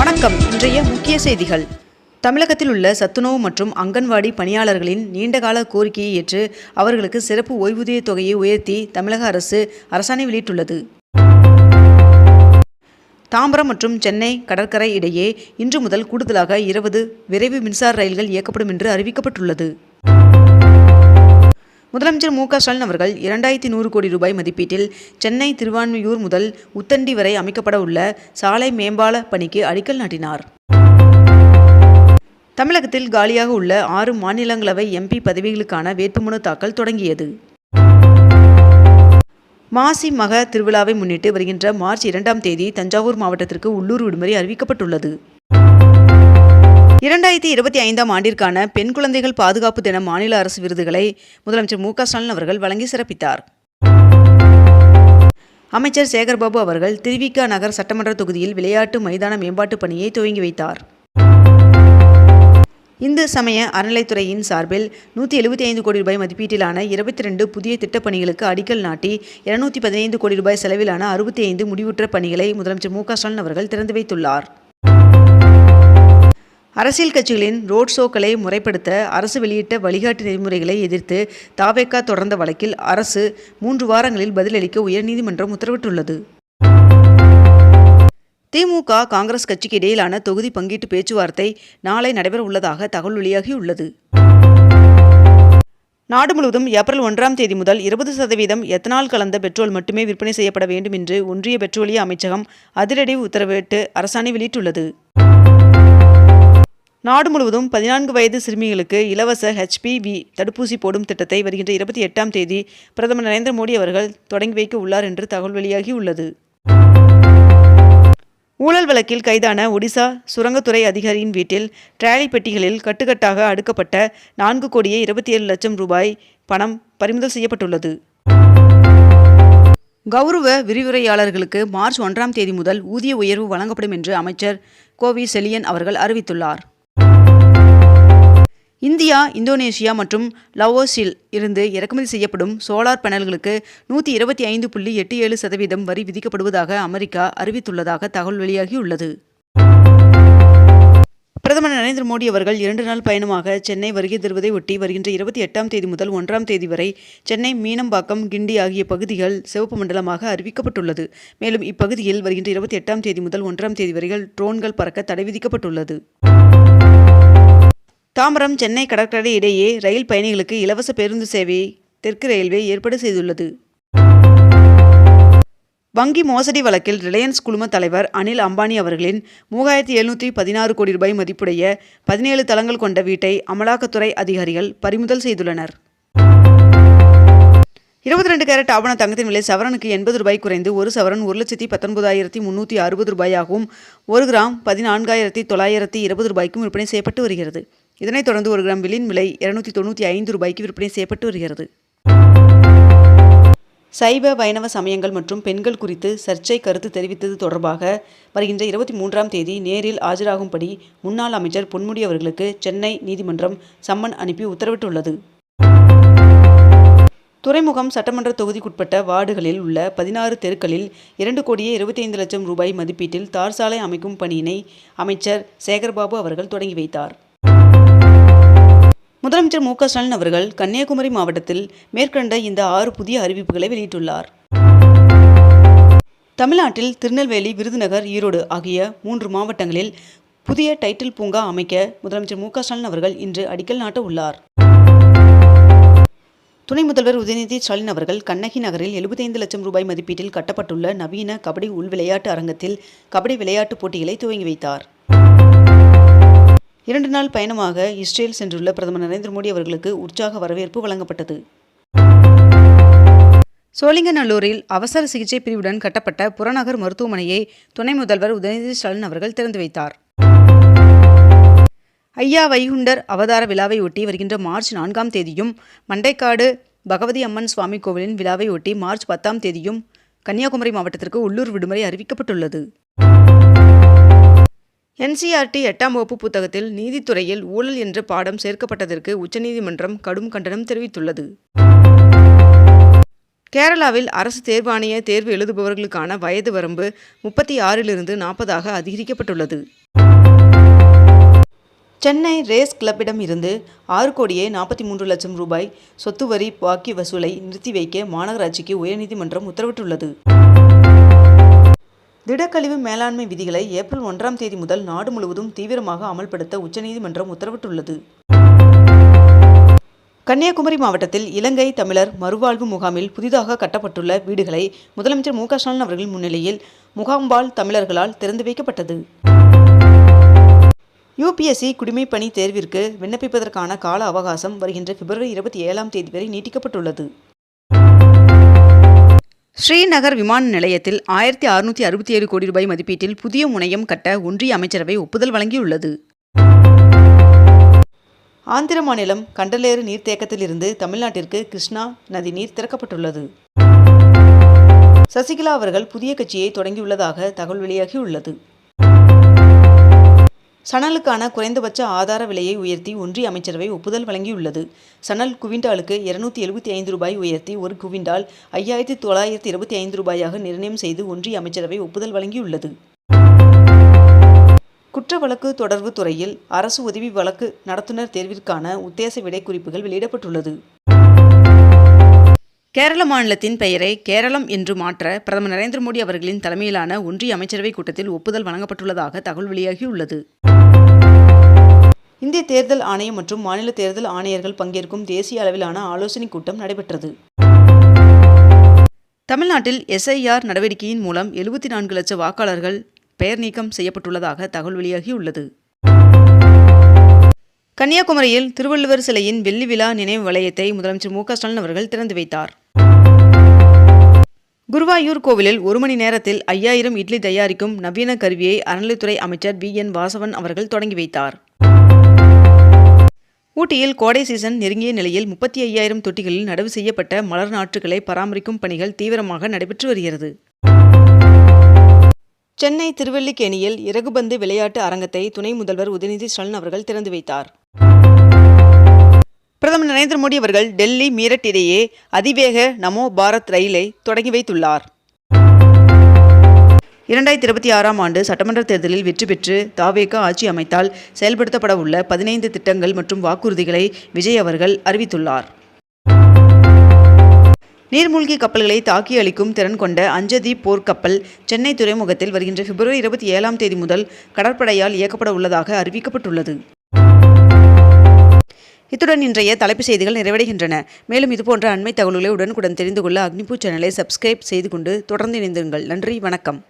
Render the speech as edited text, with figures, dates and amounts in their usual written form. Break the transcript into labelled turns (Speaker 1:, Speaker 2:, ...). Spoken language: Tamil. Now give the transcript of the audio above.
Speaker 1: வணக்கம். இன்றைய முக்கிய செய்திகள். தமிழகத்தில் உள்ள சத்துணவு மற்றும் அங்கன்வாடி பணியாளர்களின் நீண்டகால கோரிக்கையை ஏற்று அவர்களுக்கு சிறப்பு ஓய்வூதிய தொகையை உயர்த்தி தமிழக அரசு அரசாணை வெளியிட்டுள்ளது. தாம்பரம் மற்றும் சென்னை கடற்கரை இடையே இன்று முதல் கூடுதலாக 20 விரைவு மின்சார ரயில்கள் இயக்கப்படும் என்று அறிவிக்கப்பட்டுள்ளது. முதலமைச்சர் மு க ஸ்டாலின் அவர்கள் 2100 கோடி ரூபாய் மதிப்பீட்டில் சென்னை திருவான்மியூர் முதல் உத்தண்டி வரை அமைக்கப்பட உள்ள சாலை மேம்பால பணிக்கு அடிக்கல் நாட்டினார். தமிழகத்தில் காலியாக உள்ள 6 மாநிலங்களவை MP பதவிகளுக்கான வேட்புமனு தாக்கல் தொடங்கியது. மாசி மக திருவிழாவை முன்னிட்டு வருகின்ற மார்ச் 2ஆம் தேதி தஞ்சாவூர் மாவட்டத்திற்கு உள்ளூர் விடுமுறை அறிவிக்கப்பட்டுள்ளது. 2025ஆம் ஆண்டிற்கான பெண் குழந்தைகள் பாதுகாப்பு தின மாநில அரசு விருதுகளை முதலமைச்சர் மு க ஸ்டாலின் அவர்கள் வழங்கி சிறப்பித்தார். அமைச்சர் சேகர்பாபு அவர்கள் திருவிக நகர் சட்டமன்ற தொகுதியில் விளையாட்டு மைதான மேம்பாட்டு பணியை துவங்கி வைத்தார். இந்து சமய அறநிலைத்துறையின் சார்பில் 175 கோடி ரூபாய் மதிப்பீட்டிலான 22 புதிய திட்டப்பணிகளுக்கு அடிக்கல் நாட்டி 215 கோடி ரூபாய் செலவிலான 65 முடிவுற்ற பணிகளை முதலமைச்சர் மு க ஸ்டாலின் அவர்கள் திறந்து வைத்துள்ளார். அரசியல் கட்சிகளின் ரோட் ஷோக்களை முறைப்படுத்த அரசு வெளியிட்ட வழிகாட்டு நெறிமுறைகளை எதிர்த்து தவேக தொடர்ந்த வழக்கில் அரசு 3 வாரங்களில் பதிலளிக்க உயர்நீதிமன்றம் உத்தரவிட்டுள்ளது. திமுக காங்கிரஸ் கட்சிக்கு இடையிலான தொகுதி பங்கீட்டு பேச்சுவார்த்தை நாளை நடைபெற உள்ளதாக தகவல் வெளியாகியுள்ளது. நாடு முழுவதும் ஏப்ரல் 1ஆம் தேதி முதல் 20% எத்தனால் கலந்த பெட்ரோல் மட்டுமே விற்பனை செய்யப்பட வேண்டும் என்று ஒன்றிய பெட்ரோலிய அமைச்சகம் அதிரடி உத்தரவிட்டு அரசாணை வெளியிட்டுள்ளது. நாடு முழுவதும் 14 வயது சிறுமிகளுக்கு இலவச HPV தடுப்பூசி போடும் திட்டத்தை வருகின்ற 28ஆம் தேதி பிரதமர் நரேந்திர மோடி அவர்கள் தொடங்கி வைக்க உள்ளார் என்று தகவல் வெளியாகியுள்ளது. ஊழல் வழக்கில் கைதான ஒடிசா சுரங்கத்துறை அதிகாரியின் வீட்டில் டிராலி பெட்டிகளில் கட்டுக்கட்டாக அடுக்கப்பட்ட 4,27,00,000 ரூபாய் பணம் பறிமுதல் செய்யப்பட்டுள்ளது. கௌரவ விரிவுரையாளர்களுக்கு மார்ச் 1ஆம் தேதி முதல் ஊதிய உயர்வு வழங்கப்படும் என்று அமைச்சர் கோவி செலியன் அவர்கள் அறிவித்துள்ளார். இந்தியா, இந்தோனேஷியா மற்றும் லாவோஸில் இருந்து இறக்குமதி செய்யப்படும் சோலார் பேனல்களுக்கு 125.87% வரி விதிக்கப்படுவதாக அமெரிக்கா அறிவித்துள்ளதாக தகவல் வெளியாகியுள்ளது. பிரதமர் நரேந்திர மோடி அவர்கள் 2 நாள் பயணமாக சென்னை வருகை தருவதை ஒட்டி வருகின்ற 28ஆம் தேதி முதல் 1ஆம் தேதி வரை சென்னை மீனம்பாக்கம், கிண்டி ஆகிய பகுதிகள் சிவப்பு மண்டலமாக அறிவிக்கப்பட்டுள்ளது. மேலும் இப்பகுதியில் வருகின்ற 28ஆம் தேதி முதல் 1ஆம் தேதி வரை ட்ரோன்கள் பறக்க தடை விதிக்கப்பட்டுள்ளது. தாம்பரம் சென்னை கடற்கரை இடையே ரயில் பயணிகளுக்கு இலவச பேருந்து சேவையை தெற்கு ரயில்வே ஏற்பாடு செய்துள்ளது. வங்கி மோசடி வழக்கில் ரிலையன்ஸ் குழும தலைவர் அனில் அம்பானி அவர்களின் 3716 கோடி ரூபாய் மதிப்புடைய 17 தளங்கள் கொண்ட வீட்டை அமலாக்கத்துறை அதிகாரிகள் பறிமுதல் செய்துள்ளனர். 22 கேரட் ஆபண தங்கத்தின் விலை சவரனுக்கு 80 ரூபாய் குறைந்து 1 சவரன் 1,19,360 ரூபாயாகவும் 1 கிராம் 14,920 ரூபாய்க்கும் விற்பனை செய்யப்பட்டு வருகிறது. இதனைத் தொடர்ந்து 1 கிராம் வெள்ளியின் விலை 295 ரூபாய்க்கு விற்பனை செய்யப்பட்டு வருகிறது. சைவ வைணவ சமயங்கள் மற்றும் பெண்கள் குறித்து சர்ச்சை கருத்து தெரிவித்தது தொடர்பாக வருகின்ற 23ஆம் தேதி நேரில் ஆஜராகும்படி முன்னாள் அமைச்சர் பொன்முடி அவர்களுக்கு சென்னை நீதிமன்றம் சம்மன் அனுப்பி உத்தரவிட்டுள்ளது. துறைமுகம் சட்டமன்ற தொகுதிக்குட்பட்ட வார்டுகளில் உள்ள 16 தெருக்களில் 2,25,00,000 ரூபாய் மதிப்பீட்டில் தார் சாலை அமைக்கும் பணியினை அமைச்சர் சேகர்பாபு அவர்கள் தொடங்கி வைத்தார். முதலமைச்சர் மு க ஸ்டாலின் அவர்கள் கன்னியாகுமரி மாவட்டத்தில் மேற்கண்ட இந்த 6 புதிய அறிவிப்புகளை வெளியிட்டுள்ளார். தமிழ்நாட்டில் திருநெல்வேலி, விருதுநகர், ஈரோடு ஆகிய 3 மாவட்டங்களில் புதிய டைட்டில் பூங்கா அமைக்க முதலமைச்சர் மு க ஸ்டாலின் அவர்கள் இன்று அடிக்கல் நாட்ட உள்ளார். துணை முதல்வர் உதயநிதி ஸ்டாலின் அவர்கள் கண்ணகி நகரில் 75 லட்சம் ரூபாய் மதிப்பீட்டில் கட்டப்பட்டுள்ள நவீன கபடி உள் விளையாட்டு அரங்கத்தில் கபடி விளையாட்டுப் போட்டிகளை துவங்கி வைத்தார். 2 நாள் பயணமாக இஸ்ரேல் சென்றுள்ள பிரதமர் நரேந்திர மோடி அவர்களுக்கு உற்சாக வரவேற்பு வழங்கப்பட்டது. சோழிங்கநல்லூரில் அவசர சிகிச்சை பிரிவுடன் கட்டப்பட்ட புறநகர் மருத்துவமனையை துணை முதல்வர் உதயநிதி ஸ்டாலின் அவர்கள் திறந்து வைத்தார். ஐயா வைகுண்டர் அவதார விழாவை ஒட்டி வருகின்ற மார்ச் 4ஆம் தேதியும் மண்டைக்காடு பகவதி அம்மன் சுவாமி கோவிலின் விழாவை ஒட்டி மார்ச் 10ஆம் தேதியும் கன்னியாகுமரி மாவட்டத்திற்கு உள்ளூர் விடுமுறை அறிவிக்கப்பட்டுள்ளது. NCERT 8ஆம் வகுப்பு புத்தகத்தில் நீதித்துறையில் ஊழல் என்ற பாடம் சேர்க்கப்பட்டதற்கு உச்சநீதிமன்றம் கடும் கண்டனம் தெரிவித்துள்ளது. கேரளாவில் அரசு தேர்வாணைய தேர்வு எழுதுபவர்களுக்கான வயது வரம்பு 36 40 அதிகரிக்கப்பட்டுள்ளது. சென்னை ரேஸ் கிளப்பிடம் இருந்து 6,43,00,000 ரூபாய் சொத்து வரி பாக்கி வசூலை நிறுத்தி வைக்க மாநகராட்சிக்கு உயர்நீதிமன்றம் உத்தரவிட்டுள்ளது. திடக்கழிவு மேலாண்மை விதிகளை ஏப்ரல் 1ஆம் தேதி முதல் நாடு முழுவதும் தீவிரமாக அமல்படுத்த உச்சநீதிமன்றம் உத்தரவிட்டுள்ளது. கன்னியாகுமரி மாவட்டத்தில் இலங்கை தமிழர் மறுவாழ்வு முகாமில் புதிதாக கட்டப்பட்டுள்ள வீடுகளை முதலமைச்சர் மு க ஸ்டாலின் அவர்கள் முன்னிலையில் முகாம்பால் தமிழர்களால் திறந்து வைக்கப்பட்டது. UPSC குடிமைப்பணி தேர்விற்கு விண்ணப்பிப்பதற்கான கால அவகாசம் வருகின்ற பிப்ரவரி 27ஆம் தேதி வரை நீட்டிக்கப்பட்டுள்ளது. ஸ்ரீநகர் விமான நிலையத்தில் 1667 கோடி ரூபாய் மதிப்பீட்டில் புதிய முனையம் கட்ட ஒன்றிய அமைச்சரவை ஒப்புதல் வழங்கியுள்ளது. ஆந்திர மாநிலம் கண்டலேறு நீர்த்தேக்கத்திலிருந்து தமிழ்நாட்டிற்கு கிருஷ்ணா நதி நீர் திறக்கப்பட்டுள்ளது. சசிகலா அவர்கள் புதிய கட்சியை தொடங்கியுள்ளதாக தகவல் வெளியாகியுள்ளது. சணலுக்கான குறைந்தபட்ச ஆதார விலையை உயர்த்தி ஒன்றிய அமைச்சரவை ஒப்புதல் வழங்கியுள்ளது. சணல் குவிண்டாலுக்கு 275 ரூபாய் உயர்த்தி ஒரு குவிண்டால் 5925 ரூபாயாக நிர்ணயம் செய்து ஒன்றிய அமைச்சரவை ஒப்புதல் வழங்கியுள்ளது. குற்ற வழக்கு தொடர்பு துறையில் அரசு உதவி வழக்கு நடத்துனர் தேர்விற்கான உத்தேச விடை குறிப்புகள் வெளியிடப்பட்டுள்ளது. கேரள மாநிலத்தின் பெயரை கேரளம் என்று மாற்ற பிரதமர் நரேந்திர மோடி அவர்களின் தலைமையிலான ஒன்றிய அமைச்சரவை கூட்டத்தில் ஒப்புதல் வழங்கப்பட்டுள்ளதாக தகவல் வெளியாகியுள்ளது. இந்திய தேர்தல் ஆணையம் மற்றும் மாநில தேர்தல் ஆணையர்கள் பங்கேற்கும் தேசிய அளவிலான ஆலோசனைக் கூட்டம் நடைபெற்றது. தமிழ்நாட்டில் SIR நடவடிக்கையின் மூலம் 74 லட்சம் வாக்காளர்கள் பெயர் நீக்கம் செய்யப்பட்டுள்ளதாக தகவல் வெளியாகியுள்ளது. கன்னியாகுமரியில் திருவள்ளுவர் சிலையின் வெள்ளி விழா நினைவு வளையத்தை முதலமைச்சர் மு க ஸ்டாலின் அவர்கள் திறந்து வைத்தார். குருவாயூர் கோவிலில் 1 மணி நேரத்தில் 5000 இட்லி தயாரிக்கும் நவீன கருவியை அறநிலைத்துறை அமைச்சர் VN வாசவன் அவர்கள் தொடங்கி வைத்தார். ஊட்டியில் கோடை சீசன் நெருங்கிய நிலையில் 35,000 தொட்டிகளில் நடவு செய்யப்பட்ட மலர் நாற்றுகளை பராமரிக்கும் பணிகள் தீவிரமாக நடைபெற்று வருகிறது. சென்னை திருவல்லிக்கேணியில் இறகுபந்து விளையாட்டு அரங்கத்தை துணை முதல்வர் உதயநிதி ஸ்டாலின் அவர்கள் திறந்து வைத்தார். பிரதமர் நரேந்திர மோடி அவர்கள் டெல்லி மீரட் இடையே அதிவேக நமோ பாரத் ரயிலை தொடங்கி வைத்துள்ளார். 2026ஆம் ஆண்டு சட்டமன்ற தேர்தலில் வெற்றி பெற்று தாவேகா ஆட்சி அமைத்தால் செயல்படுத்தப்பட உள்ள 15 திட்டங்கள் மற்றும் வாக்குறுதிகளை விஜய் அவர்கள் அறிவித்துள்ளார். நீர்மூழ்கி கப்பல்களை தாக்கி அளிக்கும் திறன் கொண்ட அஞ்சதீப் போர்க்கப்பல் சென்னை துறைமுகத்தில் வருகின்ற பிப்ரவரி 27ஆம் தேதி முதல் கடற்படையால் இயக்கப்பட உள்ளதாக அறிவிக்கப்பட்டுள்ளது. இத்துடன் இன்றைய தலைப்புச் செய்திகள் நிறைவடைகின்றன. மேலும் இதுபோன்ற அண்மை தகவல்களை உடனுக்குடன் தெரிந்து கொள்ள அக்னிபூ சேனலை சப்ஸ்கிரைப் செய்து கொண்டு தொடர்ந்து இணைந்திருங்கள். நன்றி, வணக்கம்.